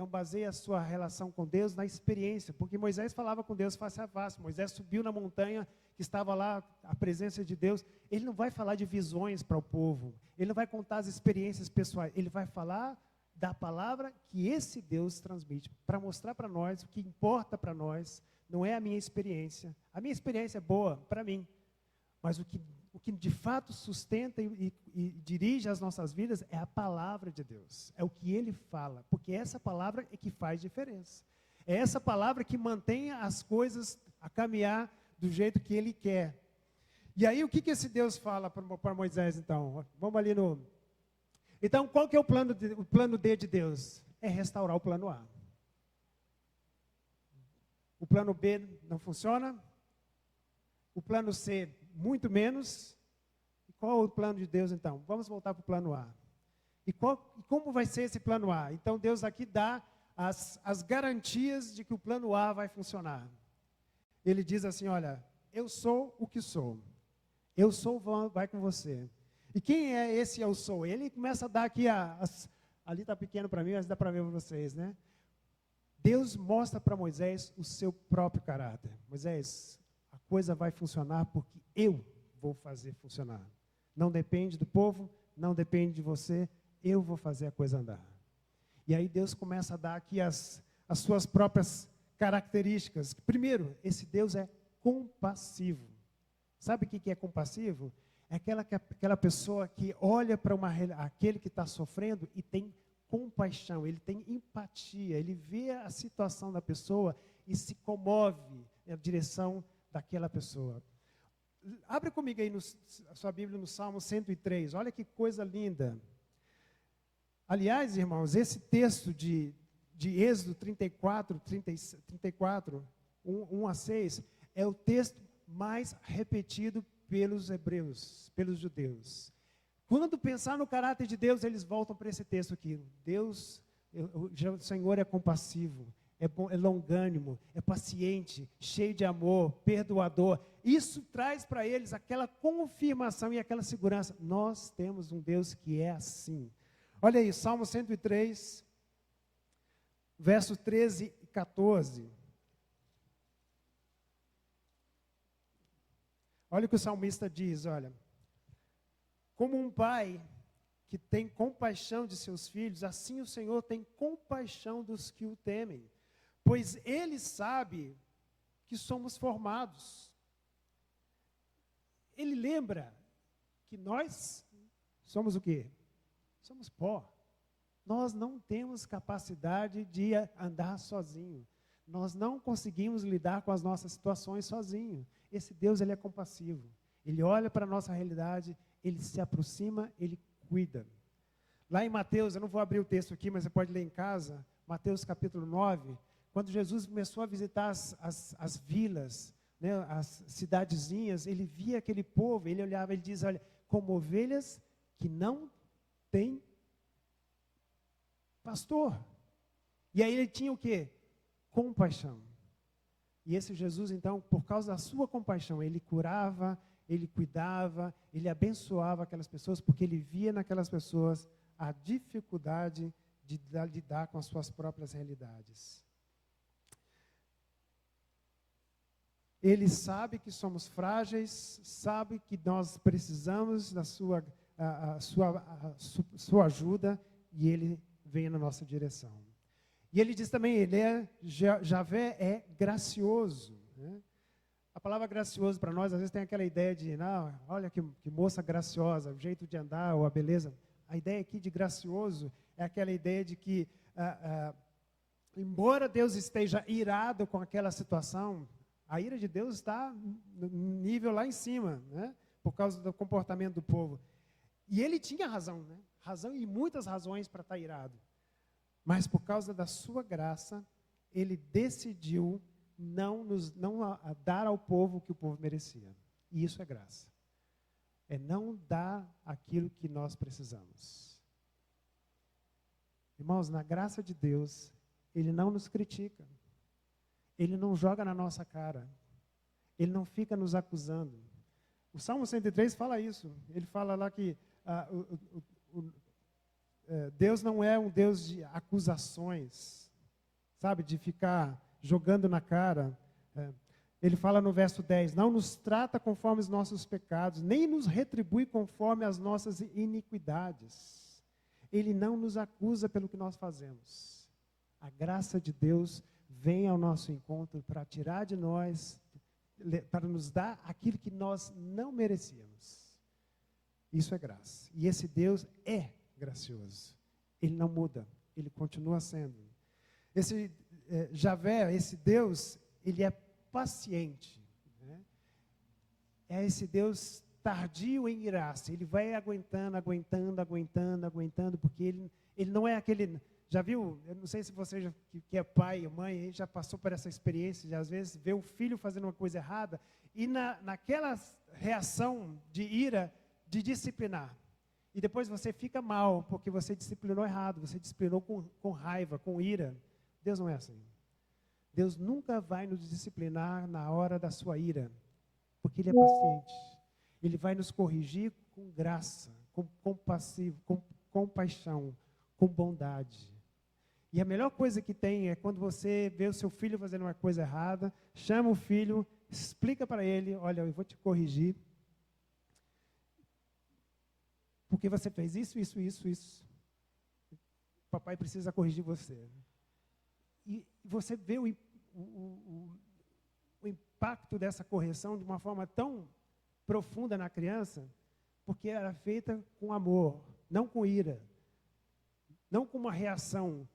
A: baseia a sua relação com Deus na experiência, porque Moisés falava com Deus face a face. Moisés subiu na montanha que estava lá, a presença de Deus. Ele não vai falar de visões para o povo, ele não vai contar as experiências pessoais, ele vai falar da palavra que esse Deus transmite, para mostrar para nós o que importa para nós, não é a minha experiência é boa para mim, mas o que de fato sustenta e dirige as nossas vidas é a palavra de Deus, é o que Ele fala, porque essa palavra é que faz diferença, é essa palavra que mantém as coisas a caminhar do jeito que Ele quer. E aí o que esse Deus fala para Moisés então? Vamos ali no... Então qual que é o plano D de Deus? É restaurar o plano A. O plano B não funciona, o plano C muito menos. E qual é o plano de Deus então? Vamos voltar para o plano A. E como vai ser esse plano A? Então Deus aqui dá as garantias de que o plano A vai funcionar. Ele diz assim, olha, eu sou o que sou. Eu sou, vai com você. E quem é esse eu sou? Ele começa a dar aqui, ali está pequeno para mim, mas dá para ver para vocês, né? Deus mostra para Moisés o seu próprio caráter. Moisés, a coisa vai funcionar porque eu vou fazer funcionar. Não depende do povo, não depende de você, eu vou fazer a coisa andar. E aí Deus começa a dar aqui as suas próprias características. Primeiro, esse Deus é compassivo. Sabe o que é compassivo? É aquela pessoa que olha para aquele que está sofrendo e tem compaixão, ele tem empatia, ele vê a situação da pessoa e se comove na direção daquela pessoa. Abre comigo aí a sua Bíblia no Salmo 103, olha que coisa linda. Aliás, irmãos, esse texto de Êxodo 34, 1 a 6, é o texto mais repetido pelos hebreus, pelos judeus. Quando pensar no caráter de Deus, eles voltam para esse texto aqui. Deus, o Senhor é compassivo, é longânimo, é paciente, cheio de amor, perdoador. Isso traz para eles aquela confirmação e aquela segurança. Nós temos um Deus que é assim. Olha aí, Salmo 103, versos 13 e 14. Olha o que o salmista diz, olha. Como um pai que tem compaixão de seus filhos, assim o Senhor tem compaixão dos que o temem. Pois Ele sabe que somos formados. Ele lembra que nós somos o quê? Somos pó. Nós não temos capacidade de andar sozinho. Nós não conseguimos lidar com as nossas situações sozinho. Esse Deus, Ele é compassivo. Ele olha para a nossa realidade, Ele se aproxima, ele cuida. Lá em Mateus, eu não vou abrir o texto aqui, mas você pode ler em casa, Mateus capítulo 9, quando Jesus começou a visitar as vilas, né, as cidadezinhas, ele via aquele povo, ele olhava, ele diz, olha, como ovelhas que não têm pastor. E aí ele tinha o quê? Compaixão. E esse Jesus, então, por causa da sua compaixão, ele curava, ele cuidava, ele abençoava aquelas pessoas, porque ele via naquelas pessoas a dificuldade de lidar com as suas próprias realidades. Ele sabe que somos frágeis, sabe que nós precisamos da sua ajuda, e ele vem na nossa direção. E ele diz também, Javé é gracioso, né? A palavra gracioso para nós, às vezes tem aquela ideia de, não, olha que moça graciosa, o jeito de andar, ou a beleza. A ideia aqui de gracioso é aquela ideia de que, embora Deus esteja irado com aquela situação, a ira de Deus está no nível lá em cima, né? Por causa do comportamento do povo. E ele tinha razão, né? Razão e muitas razões para estar irado. Mas por causa da sua graça, ele decidiu não dar ao povo o que o povo merecia. E isso é graça. É não dar aquilo que nós precisamos. Irmãos, na graça de Deus, ele não nos critica. Ele não joga na nossa cara. Ele não fica nos acusando. O Salmo 103 fala isso. Ele fala lá que Deus não é um Deus de acusações, sabe, de ficar jogando na cara. Ele fala no verso 10, não nos trata conforme os nossos pecados, nem nos retribui conforme as nossas iniquidades. Ele não nos acusa pelo que nós fazemos. A graça de Deus vem ao nosso encontro para tirar de nós, para nos dar aquilo que nós não merecíamos. Isso é graça. E esse Deus é gracioso. Ele não muda, ele continua sendo. Esse Javé, esse Deus, ele é paciente, né? É esse Deus tardio em irar-se. Ele vai aguentando, porque ele não é aquele... Já viu? Eu não sei se você que é pai ou mãe, já passou por essa experiência de às vezes ver o filho fazendo uma coisa errada e naquela reação de ira, de disciplinar. E depois você fica mal, porque você disciplinou errado, você disciplinou com raiva, com ira. Deus não é assim. Deus nunca vai nos disciplinar na hora da sua ira, porque Ele é paciente. Ele vai nos corrigir com graça, com compaixão, com bondade. E a melhor coisa que tem é quando você vê o seu filho fazendo uma coisa errada, chama o filho, explica para ele, olha, eu vou te corrigir, porque você fez isso. Papai precisa corrigir você. E você vê o impacto dessa correção de uma forma tão profunda na criança, porque era feita com amor, não com ira, não com uma reação,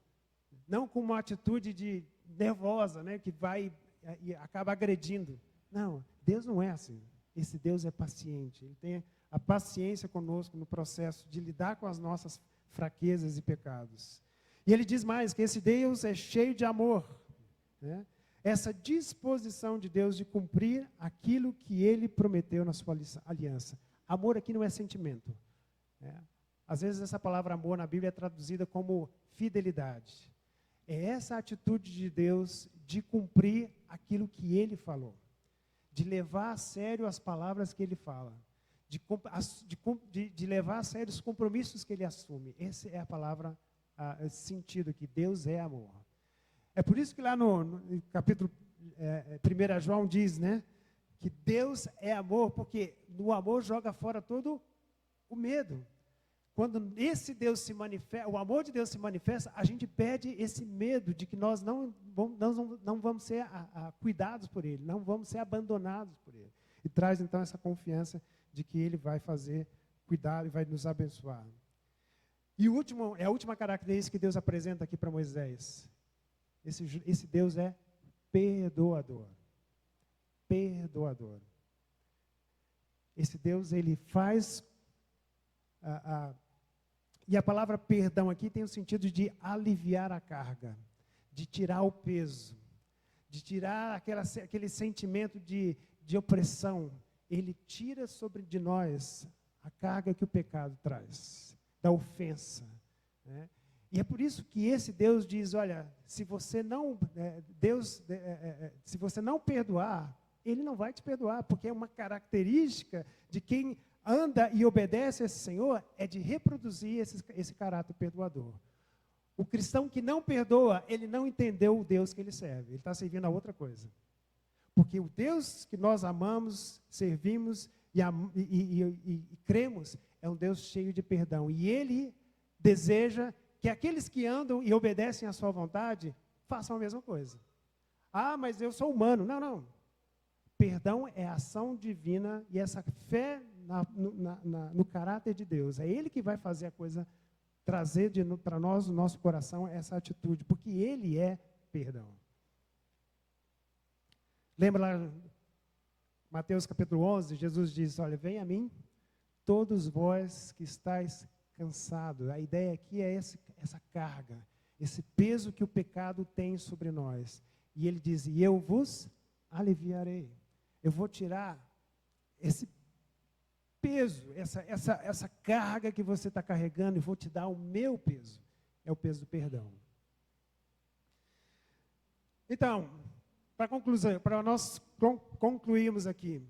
A: não com uma atitude de nervosa, né, que vai e acaba agredindo. Não, Deus não é assim. Esse Deus é paciente. Ele tem a paciência conosco no processo de lidar com as nossas fraquezas e pecados. E ele diz mais, que esse Deus é cheio de amor, né? Essa disposição de Deus de cumprir aquilo que Ele prometeu na sua aliança. Amor aqui não é sentimento, né? Às vezes essa palavra amor na Bíblia é traduzida como fidelidade. É essa atitude de Deus de cumprir aquilo que Ele falou, de levar a sério as palavras que Ele fala, de levar a sério os compromissos que Ele assume. Essa é a palavra, esse sentido aqui, Deus é amor. É por isso que lá no capítulo 1 João diz, né, que Deus é amor, porque no amor joga fora todo o medo. Quando esse Deus se manifesta, o amor de Deus se manifesta, a gente perde esse medo de que nós não vamos ser cuidados por Ele, não vamos ser abandonados por Ele. E traz então essa confiança de que Ele vai cuidar e vai nos abençoar. E a última característica que Deus apresenta aqui para Moisés. Esse Deus é perdoador. Perdoador. Esse Deus, Ele faz E a palavra perdão aqui tem o sentido de aliviar a carga, de tirar o peso, de tirar aquele sentimento de opressão. Ele tira sobre de nós a carga que o pecado traz, da ofensa, né? E é por isso que esse Deus diz, olha, se você não, se você não perdoar, Ele não vai te perdoar, porque é uma característica de quem anda e obedece a esse Senhor, é de reproduzir esse caráter perdoador. O cristão que não perdoa, ele não entendeu o Deus que ele serve, ele está servindo a outra coisa. Porque o Deus que nós amamos, servimos e cremos, é um Deus cheio de perdão. E Ele deseja que aqueles que andam e obedecem à sua vontade, façam a mesma coisa. Ah, mas eu sou humano. Não, não. Perdão é a ação divina e essa fé no caráter de Deus. É Ele que vai fazer a coisa, trazer para nós, no nosso coração, essa atitude, porque Ele é perdão. Lembra lá, Mateus capítulo 11, Jesus diz, olha, vem a mim, todos vós que estáis cansados. A ideia aqui é essa carga, esse peso que o pecado tem sobre nós. E Ele diz, e eu vos aliviarei. Eu vou tirar esse peso, essa carga que você está carregando, e vou te dar o meu peso. É o peso do perdão. Então, para nós concluirmos aqui,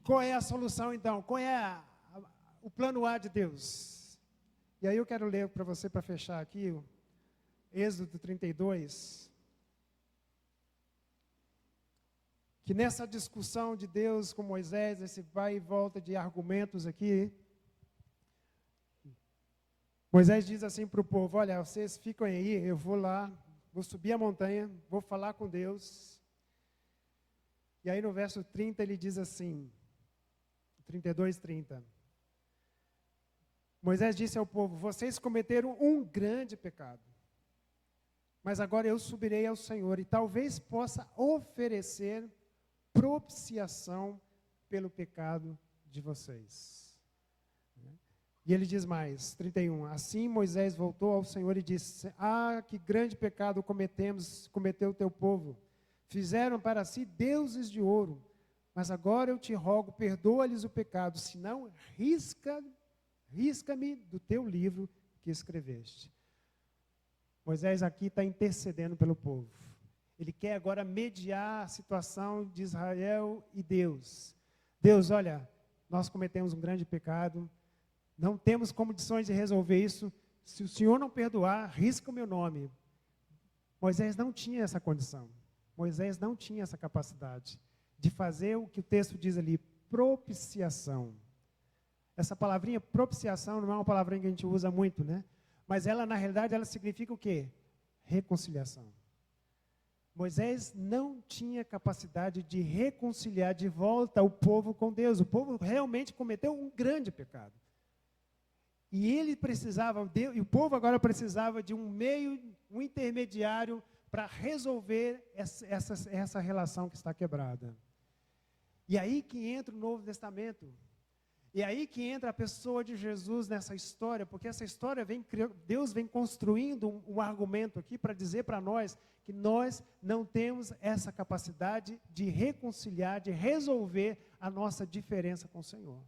A: qual é a solução então? Qual é o plano A de Deus? E aí eu quero ler para você, para fechar aqui, o Êxodo 32, que nessa discussão de Deus com Moisés, esse vai e volta de argumentos aqui, Moisés diz assim para o povo, olha, vocês ficam aí, eu vou lá, vou subir a montanha, vou falar com Deus. E aí no verso 30 ele diz assim, 32:30. Moisés disse ao povo, vocês cometeram um grande pecado. Mas agora eu subirei ao Senhor e talvez possa oferecer propiciação pelo pecado de vocês. E ele diz mais, 31, assim Moisés voltou ao Senhor e disse, que grande pecado cometeu o teu povo. Fizeram para si deuses de ouro, mas agora eu te rogo, perdoa-lhes o pecado, senão risca-me do teu livro que escreveste. Moisés aqui está intercedendo pelo povo. Ele quer agora mediar a situação de Israel e Deus. Deus, olha, nós cometemos um grande pecado, não temos condições de resolver isso. Se o Senhor não perdoar, risca o meu nome. Moisés não tinha essa condição. Moisés não tinha essa capacidade de fazer o que o texto diz ali, propiciação. Essa palavrinha propiciação não é uma palavrinha que a gente usa muito, né? Mas ela, na realidade, ela significa o quê? Reconciliação. Moisés não tinha capacidade de reconciliar de volta o povo com Deus. O povo realmente cometeu um grande pecado. E ele precisava, e o povo agora precisava de um meio, um intermediário para resolver essa relação que está quebrada. E aí que entra o Novo Testamento. E aí que entra a pessoa de Jesus nessa história, porque essa história Deus vem construindo um argumento aqui para dizer para nós que nós não temos essa capacidade de reconciliar, de resolver a nossa diferença com o Senhor.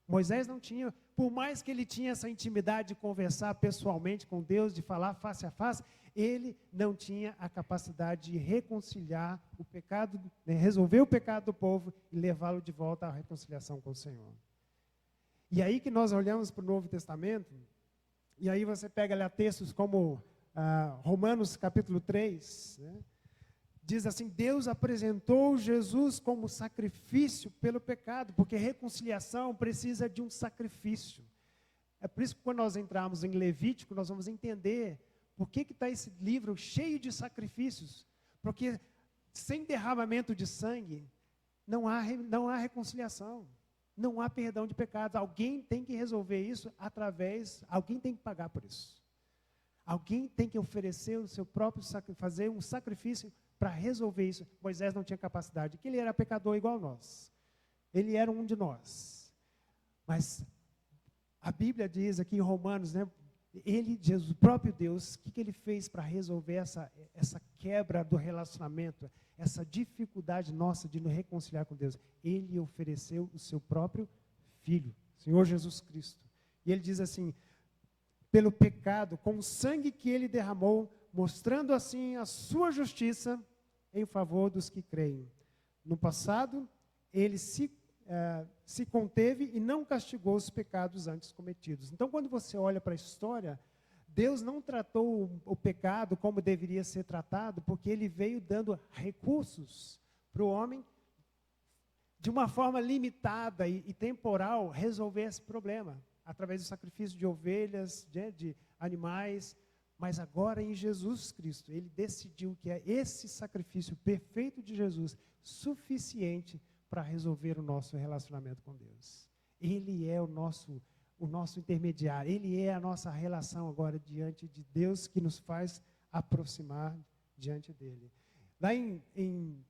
A: Moisés não tinha, por mais que ele tinha essa intimidade de conversar pessoalmente com Deus, de falar face a face, ele não tinha a capacidade de reconciliar o pecado, resolver o pecado do povo e levá-lo de volta à reconciliação com o Senhor. E aí que nós olhamos para o Novo Testamento, e aí você pega lá textos como Romanos capítulo 3, né? Diz assim, Deus apresentou Jesus como sacrifício pelo pecado, porque reconciliação precisa de um sacrifício. É por isso que quando nós entrarmos em Levítico, nós vamos entender por que está esse livro cheio de sacrifícios. Porque sem derramamento de sangue, não há reconciliação, não há perdão de pecados. Alguém tem que resolver isso alguém tem que pagar por isso. Alguém tem que oferecer o seu próprio fazer um sacrifício para resolver isso. Moisés não tinha capacidade, porque ele era pecador igual nós. Ele era um de nós. Mas a Bíblia diz aqui em Romanos, né? Ele, Jesus, o próprio Deus, o que ele fez para resolver essa quebra do relacionamento, essa dificuldade nossa de nos reconciliar com Deus? Ele ofereceu o seu próprio Filho, Senhor Jesus Cristo. E ele diz assim, pelo pecado, com o sangue que ele derramou, mostrando assim a sua justiça em favor dos que creem. No passado, ele se conteve e não castigou os pecados antes cometidos. Então, quando você olha para a história, Deus não tratou o pecado como deveria ser tratado, porque ele veio dando recursos para o homem, de uma forma limitada e temporal, resolver esse problema, através do sacrifício de ovelhas, de animais. Mas agora em Jesus Cristo, ele decidiu que é esse sacrifício perfeito de Jesus suficiente para resolver o nosso relacionamento com Deus. Ele é o nosso intermediário, ele é a nossa relação agora diante de Deus, que nos faz aproximar diante dele. Lá em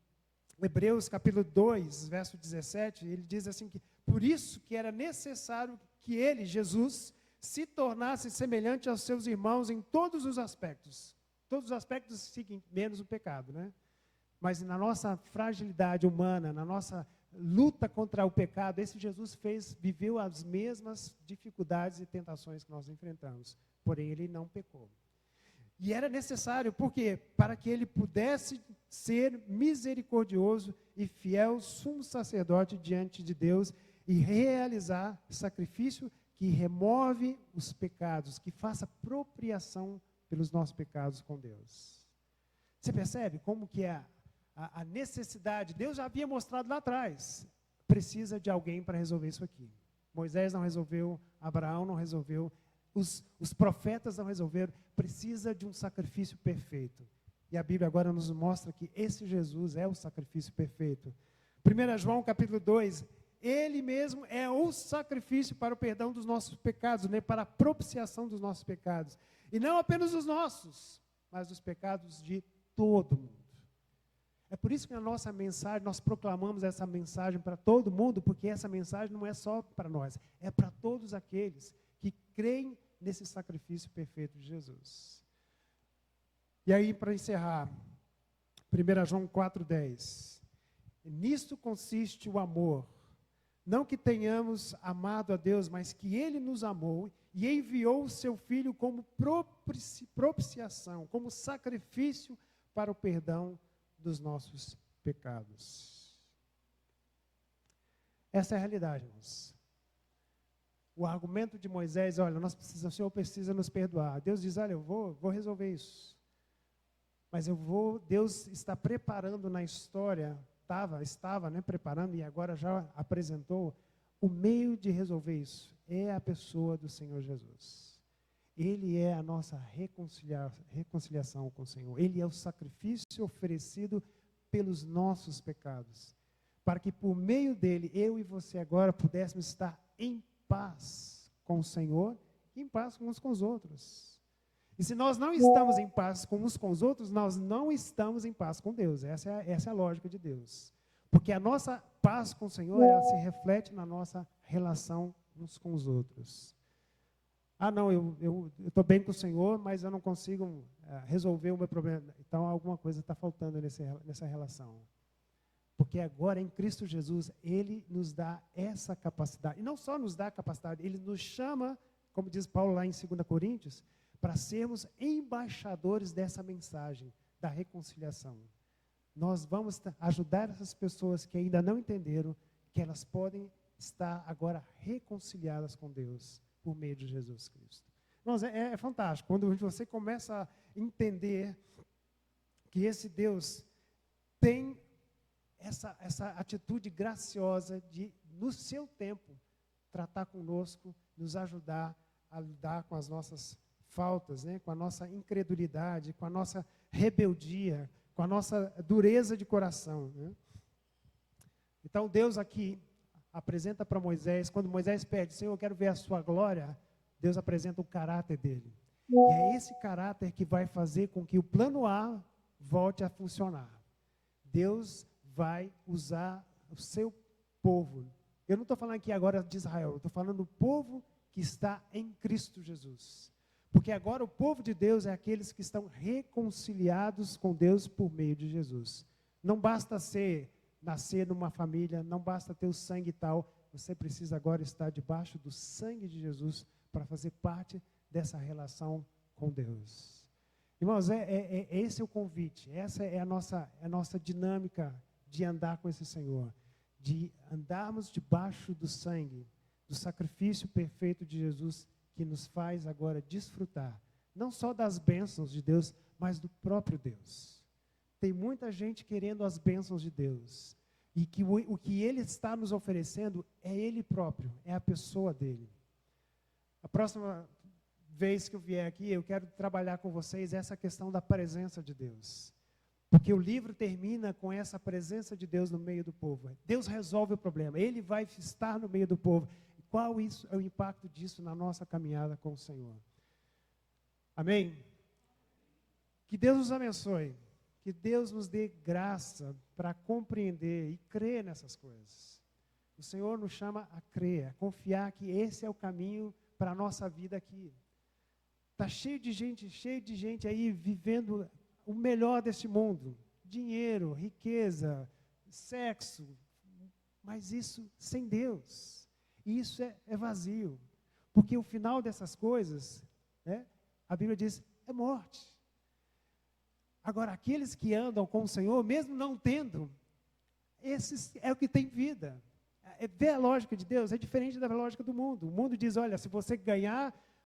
A: Hebreus capítulo 2, verso 17, ele diz assim que, por isso que era necessário que ele, Jesus, se tornasse semelhante aos seus irmãos em todos os aspectos. Todos os aspectos, menos o pecado, né? Mas na nossa fragilidade humana, na nossa luta contra o pecado, esse Jesus viveu as mesmas dificuldades e tentações que nós enfrentamos. Porém, ele não pecou. E era necessário, por quê? Para que ele pudesse ser misericordioso e fiel sumo sacerdote diante de Deus e realizar sacrifício que remove os pecados, que faça propriação pelos nossos pecados com Deus. Você percebe como que é a necessidade? Deus já havia mostrado lá atrás, precisa de alguém para resolver isso aqui. Moisés não resolveu, Abraão não resolveu, os profetas não resolveram, precisa de um sacrifício perfeito. E a Bíblia agora nos mostra que esse Jesus é o sacrifício perfeito. 1 João capítulo 2, ele mesmo é o sacrifício para o perdão dos nossos pecados, né, para a propiciação dos nossos pecados. E não apenas os nossos, mas os pecados de todo mundo. É por isso que na nossa mensagem, nós proclamamos essa mensagem para todo mundo, porque essa mensagem não é só para nós, é para todos aqueles que creem nesse sacrifício perfeito de Jesus. E aí, para encerrar, 1 João 4,10. Nisto consiste o amor, não que tenhamos amado a Deus, mas que Ele nos amou e enviou o Seu Filho como propiciação, como sacrifício para o perdão dos nossos pecados. Essa é a realidade, irmãos. O argumento de Moisés, olha, o Senhor precisa nos perdoar. Deus diz, olha, eu vou resolver isso. Mas Deus está preparando na história, estava, né, preparando e agora já apresentou o meio de resolver isso. É a pessoa do Senhor Jesus. Ele é a nossa reconciliação com o Senhor. Ele é o sacrifício oferecido pelos nossos pecados. Para que por meio dele, eu e você agora pudéssemos estar em paz com o Senhor e em paz uns com os outros. E se nós não estamos em paz com uns com os outros, nós não estamos em paz com Deus. Essa é a lógica de Deus. Porque a nossa paz com o Senhor, ela se reflete na nossa relação uns com os outros. Ah, não, eu estou bem com o Senhor, mas eu não consigo resolver o meu problema. Então, alguma coisa está faltando nessa relação. Porque agora, em Cristo Jesus, Ele nos dá essa capacidade. E não só nos dá a capacidade, Ele nos chama, como diz Paulo lá em 2 Coríntios, para sermos embaixadores dessa mensagem, da reconciliação. Nós vamos ajudar essas pessoas que ainda não entenderam que elas podem estar agora reconciliadas com Deus, por meio de Jesus Cristo. Nossa, é fantástico, quando você começa a entender que esse Deus tem essa atitude graciosa de, no seu tempo, tratar conosco, nos ajudar a lidar com as nossas faltas, né? Com a nossa incredulidade, com a nossa rebeldia, com a nossa dureza de coração, né? Então, Deus aqui apresenta para Moisés, quando Moisés pede, Senhor, eu quero ver a sua glória, Deus apresenta o caráter dele. E é esse caráter que vai fazer com que o plano A volte a funcionar. Deus vai usar o seu povo. Eu não estou falando aqui agora de Israel, eu estou falando do povo que está em Cristo Jesus. Porque agora o povo de Deus é aqueles que estão reconciliados com Deus por meio de Jesus. Não basta nascer numa família, não basta ter o sangue e tal, você precisa agora estar debaixo do sangue de Jesus para fazer parte dessa relação com Deus. Irmãos, esse é o convite, essa é a nossa dinâmica de andar com esse Senhor, de andarmos debaixo do sangue, do sacrifício perfeito de Jesus, que nos faz agora desfrutar, não só das bênçãos de Deus, mas do próprio Deus. Tem muita gente querendo as bênçãos de Deus, e que o que Ele está nos oferecendo é Ele próprio, é a pessoa dEle. A próxima vez que eu vier aqui, eu quero trabalhar com vocês essa questão da presença de Deus. Porque o livro termina com essa presença de Deus no meio do povo. Deus resolve o problema, Ele vai estar no meio do povo. Qual é o impacto disso na nossa caminhada com o Senhor? Amém? Que Deus nos abençoe. Que Deus nos dê graça para compreender e crer nessas coisas. O Senhor nos chama a crer, a confiar que esse é o caminho para a nossa vida aqui. Está cheio de gente aí vivendo o melhor deste mundo. Dinheiro, riqueza, sexo. Mas isso sem Deus. E isso é vazio. Porque o final dessas coisas, a Bíblia diz, é morte. Agora, aqueles que andam com o Senhor, mesmo não tendo, esses é o que tem vida. Ver a lógica de Deus é diferente da lógica do mundo. O mundo diz, olha, se você ganhar